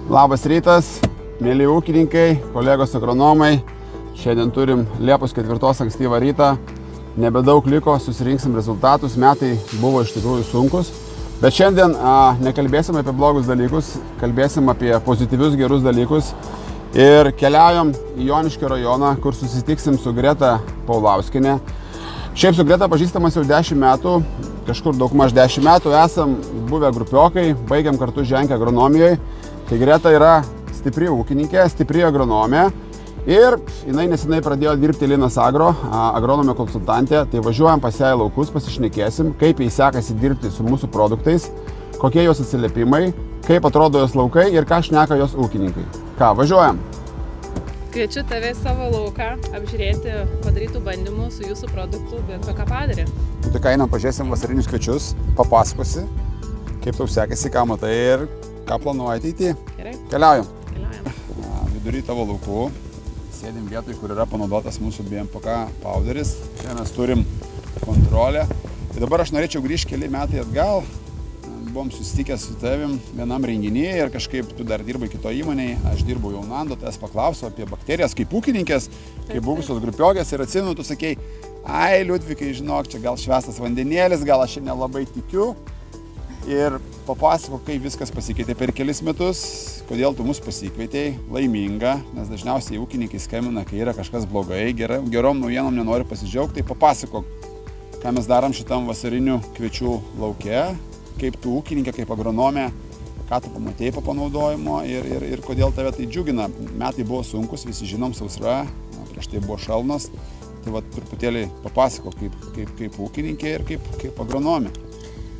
Labas rytas, mėly ūkininkai, kolegos agronomai. Šiandien turim Liepos 4 ankstyvą rytą. Nebedaug liko, susirinksim rezultatus. Metai buvo iš tikrųjų sunkus. Bet šiandien nekalbėsim apie blogus dalykus, kalbėsim apie pozityvius, gerus dalykus. Ir keliaujam į Joniškio rajoną, kur susitiksim su Greta Paulauskienė. Šiaip su Greta pažįstamas jau 10 metų, kažkur daugmaž 10 metų esam buvę grupiokai, baigiam kartu ženkę agronomijoje. Tai Greta yra stipri ūkininkė, stipri agronomė ir jinai nesenai pradėjo dirbti Linas Agro, agronomė konsultantė. Tai važiuojam pas ją į laukus, pasišnekėsim, kaip jai sekasi dirbti su mūsų produktais, kokie jos atsiliepimai, kaip atrodo jos laukai ir ką šneka jos ūkininkai. Ką, važiuojam? Kviečiu tave į savo lauką apžiūrėti padarytų bandymų su jūsų produktu BNPK Padarį. Tai ką, einam pažiūrėsim vasarinius kviečius, papasakosi, kaip tau sekasi, ką matai ir ką planuoji ateityje. Gerai. Keliaujam. Vidury tavo laukų. Sėdim vietoj, kur yra panaudotas mūsų BNPK powderis. Čia mes turim kontrolę. Tai dabar aš norėčiau grįžti keli metai atgal. Buvom susitikę su tavim vienam renginyje ir kažkaip tu dar dirbai kito įmonėje. Aš dirbau jau Nando, tas paklausiau apie bakterijas kaip ūkininkės, kaip buvusios grupiokės ir atsimenu, tu sakei, ai Liudvikai, žinok, čia gal švestas vandenėlis, gal aš čia nelabai tikiu. Ir papasako, kaip viskas pasikeitė per kelis metus, kodėl tu mus pasikvietei, laiminga, nes dažniausiai ūkininkai skambina, kai yra kažkas blogai, gerom naujienom nenori pasidžiaugti, tai papasako, ką mes darom šitam vasarinių kviečių lauke, kaip tu ūkininkė, kaip agronomė, ką tu pamatėjai po panaudojimo ir kodėl tave tai džiugina. Metai buvo sunkus, visi žinom, sausra, prieš tai buvo šalnos, tai va truputėlį papasako, kaip ūkininkė ir kaip agronomė.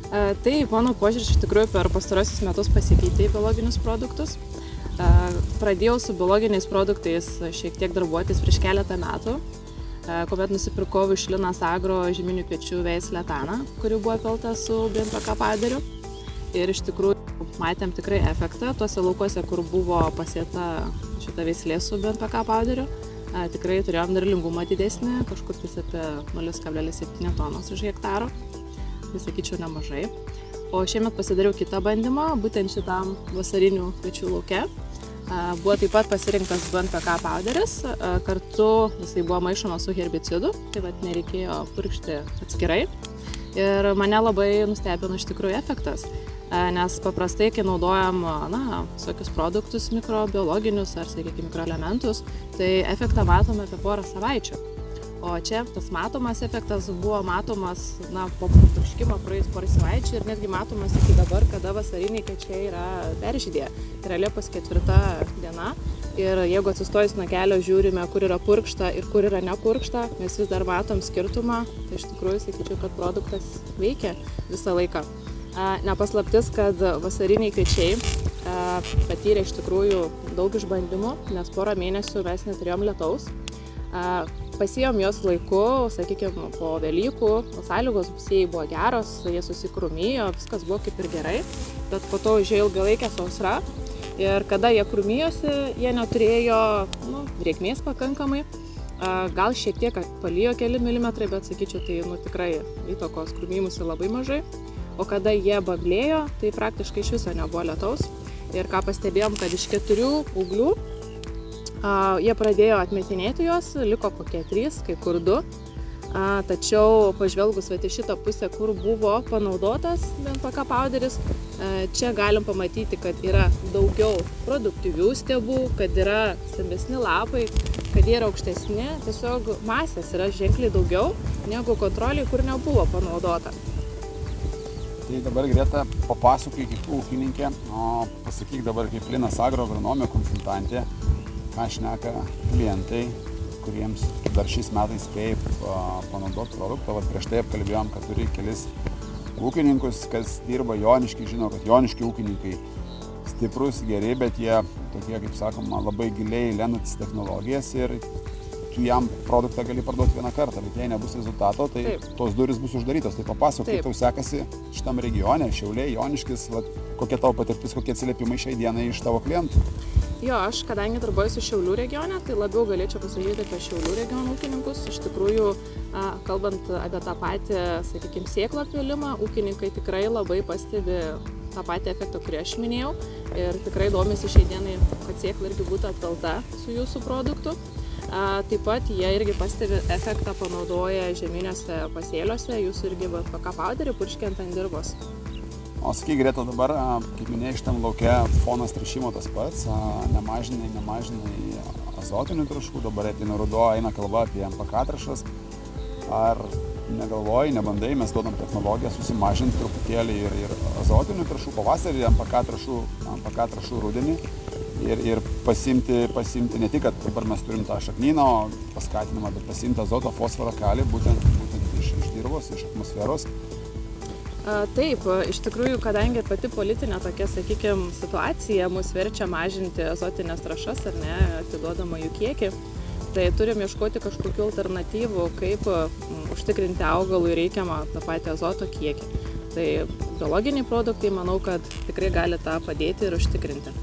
Tai mano požiūris iš tikrųjų per pastarosius metus pasikeitė į biologinius produktus. Pradėjau su biologiniais produktais šiek tiek darbuotis prieš keletą metų, kuomet nusipirkau iš Linas Agro žieminių kviečių veislę Taną, kuri buvo pelta su BNPK Padariu. Ir iš tikrųjų matėm tikrai efektą tuose laukuose, kur buvo pasėta šita veislė su BNPK Padariu. Tikrai turėjom derlingumą didesnį, kažkur tais apie 0,7 tonos už hektaro. Tai sakyčiau nemažai. O šiemet pasidariau kitą bandymą, būtent šitam vasarinių kviečių lauke. Buvo taip pat pasirinktas BNPK powderis, kartu jisai buvo maišomas su herbicidu, tai vat nereikėjo purkšti atskirai. Ir mane labai nustebino iš tikrųjų efektas, nes paprastai, kai naudojam visokius produktus mikrobiologinius ar, sakykime, mikroelementus, tai efektą matome apie porą savaičių. O čia tas matomas efektas buvo matomas po purškimo praėjus porą savaičių ir netgi matomas iki dabar, kada vasariniai kviečiai yra peržydėję. Tai yra Liepos 4 diena ir jeigu atsistojus nuo kelio žiūrime, kur yra purkšta ir kur yra nepurkšta, mes vis dar matom skirtumą, tai iš tikrųjų sakyčiau, kad produktas veikia visą laiką. Nepaslaptis, kad vasariniai kviečiai patyrė iš tikrųjų daug išbandymų, nes porą mėnesių mes neturėjom lietaus. Pasėjom juos laiku, sakykime, po Velykų, sąlygos sėjai buvo geros, jie susikrūmijo, viskas buvo kaip ir gerai, bet po to užėjo ilgalaikė sausra ir kada jie krūmijosi, jie neturėjo drėgmės pakankamai, gal šiek tiek palijo keli milimetrai, bet sakyčiau, tai tikrai įtakos krūmijimusi labai mažai, o kada jie baglėjo, tai praktiškai iš viso nebuvo lietaus ir ką pastebėjom, kad iš 4 ūglių jie pradėjo atmetinėti juos, liko kokie 3, kai kur 2. Tačiau pažvelgus į šitą pusę, kur buvo panaudotas BNPK powderis, čia galim pamatyti, kad yra daugiau produktyvių stiebų, kad yra stambesni lapai, kad jie yra aukštesni, tiesiog masės yra ženkliai daugiau negu kontroliai, kur nebuvo panaudota. Tai dabar Greta papasakok kaip ūkininkė, o pasakyk dabar kaip Linas Agro agronomė konsultantė, ką šneka klientai, kuriems dar šiais metais spėjai panaudoti produktą. Prieš tai apkalbėjom, kad turi kelis ūkininkus, kas dirba Joniški, žino, kad Joniški ūkininkai stiprus, geri, bet jie tokie, kaip sakoma, labai giliai lenantis technologijas ir tu jam produktą gali parduoti vieną kartą, bet jei nebus rezultato, tai tos durys bus uždarytos. Tai papasakok, kaip tau sekasi šitam regione, Šiauliai, Joniškis, kokia tavo patirtis, kokie atsiliepimai šiai dienai iš tavo klientų. Jo, aš kadangi darbuojuosi Šiaulių regione, tai labiau galėčiau pasakyti apie Šiaulių regionų ūkininkus. Iš tikrųjų, kalbant apie tą patį, sakykime, sėklą pilimą, ūkininkai tikrai labai pastebi tą patį efektą, kurį aš minėjau. Ir tikrai domisi šiai dienai, kad sėkla irgi būtų atvelta su jūsų produktu. Taip pat jie irgi pastebi efektą panaudoja žieminiuose pasėliuose, jūsų irgi BNPK powderį purškiant ant dirvos. O sakyk, Greta, dabar, kaip minėjai, šitam lauke fonas tręšimo tas pats, nemažinai azotinių trąšų, dabar ateina ruduo, eina kalba apie MPK trąšas. Ar negalvoji, nebandai, mes duodam technologiją susimažinti truputėlį ir azotinių trąšų pavasarį, MPK trąšų rudenį ir pasimti ne tik, kad dabar mes turim tą šaknyno paskatinimą, bet pasimti azoto, fosforą, kalį, būtent iš dirvos, iš atmosferos. Taip, iš tikrųjų, kadangi pati politinė tokia, sakykime, situacija mus verčia mažinti azotinės trąšas ar ne, atiduodama jų kiekį, tai turim ieškoti kažkokių alternatyvų, kaip užtikrinti augalui reikiamą tą patį azoto kiekį. Tai biologiniai produktai, manau, kad tikrai gali tą padėti ir užtikrinti.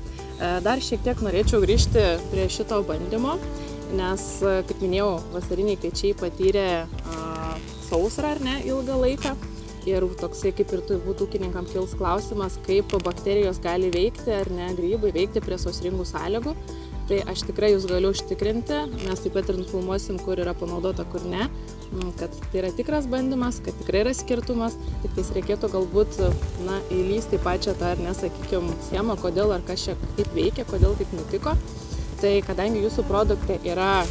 Dar šiek tiek norėčiau grįžti prie šito bandymo, nes, kaip minėjau, vasariniai kviečiai patyrė sausrą ar ne ilgą laiką. Ir toksai kaip ir turbūt ūkininkam kils klausimas, kaip bakterijos gali veikti ar ne grybai veikti prie sausringų sąlygų. Tai aš tikrai jūs galiu užtikrinti, mes taip pat ir nufilmuosim, kur yra panaudota, kur ne, kad tai yra tikras bandymas, kad tikrai yra skirtumas, tik tais reikėtų galbūt įlysti pačią tą, ar ne, sakykime, schemą, kodėl ar kas čia kaip veikia, kodėl taip nutiko. Tai kadangi jūsų produkte yra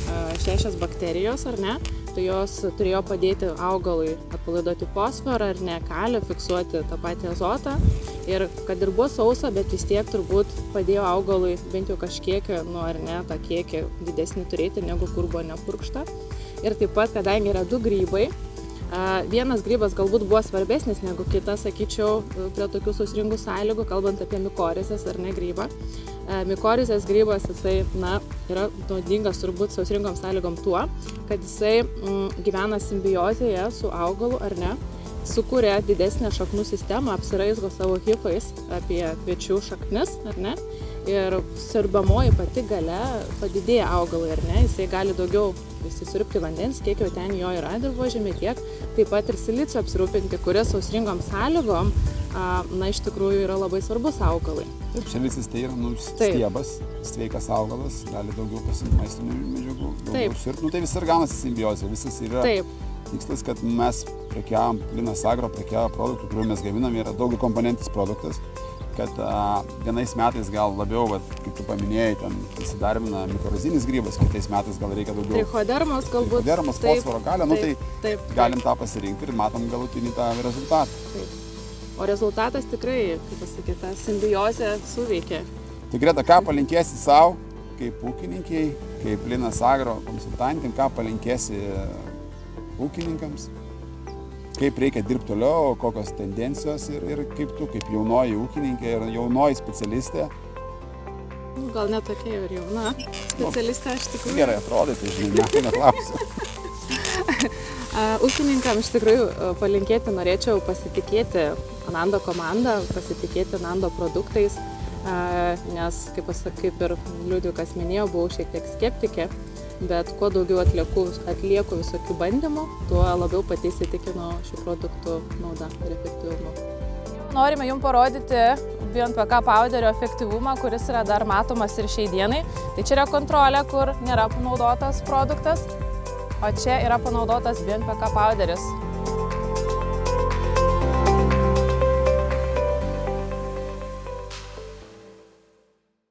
6 bakterijos, ar ne, tai jos turėjo padėti augalui atpalaiduoti fosforą ar ne, kalį, fiksuoti tą patį azotą. Ir kad ir buvo sausa, bet vis tiek turbūt padėjo augalui bent jau kažkiek, ar ne, tą kiekį didesnį turėti, negu kur buvo nepurkšta. Ir taip pat, kadangi yra 2 grybai, vienas grybas galbūt buvo svarbesnis negu kitas, sakyčiau, prie tokių sausringų sąlygų, kalbant apie mikorizės ar ne grybą. Mikorizės grybas, jisai, yra naudingas turbūt sausringom sąlygom tuo, kad jisai gyvena simbiozėje su augalu, ar ne, sukuria didesnę šaknų sistemą, apsiraizgo savo hifais apie kviečių šaknis, ar ne, ir siurbiamoji pati galia padidėja augalui, ar ne, jisai gali daugiau įsisiurbti vandens, kiek jau ten jo yra dirvožemė, tiek taip pat ir silicio apsirūpinti, kuris sausringom sąlygom, iš tikrųjų yra labai svarbus augalai. Taip, silicis tai yra stiebas, sveikas augalas, gali daugiau pasimti maistinių medžiagų, daugiau siurbti. Tai vis ir gaunasi simbiozė, visas yra tikslas, kad mes prekiavom, Linas Agro prekiavo produktų, kuriuo mes gaminam, yra daugiakomponentis produktas, kad vienais metais gal labiau, kaip tu paminėjai, ten įsidarbina mikorazinis grybas, kitais metais gal reikia daugiau. Trichodermos galbūt. Trichodermos, fosforo, kalio, tai galim tą pasirinkti ir matom galutinį tą rezultatą. Taip. O rezultatas tikrai, kaip pasakyti, ta simbiozė suveikia. Tai Greta, ką palinkėsi savo, kaip ūkininkiai, kaip Linas Agro konsultantėm, ką palinkėsi ūkininkams, kaip reikia dirbti toliau, kokios tendencijos ir kaip tu, kaip jaunoji ūkininkė ir jaunoji specialistė. Gal ne tokia ir jauna specialistė, aš tikrųjų. Gerai atrodai, tai žinai, neklausiu. Ūkininkam iš tikrųjų palinkėti norėčiau pasitikėti Anando komanda, pasitikėti Anando produktais, nes, kaip ir Liudvikas minėjo, buvau šiek tiek skeptikė, bet kuo daugiau atlieku visokių bandymų, tuo labiau pati įsitikinu šių produktų naudą ir efektyvumą. Norime jums parodyti BNPK powderio efektyvumą, kuris yra dar matomas ir šiai dienai. Tai čia yra kontrolė, kur nėra panaudotas produktas, o čia yra panaudotas BNPK powderis.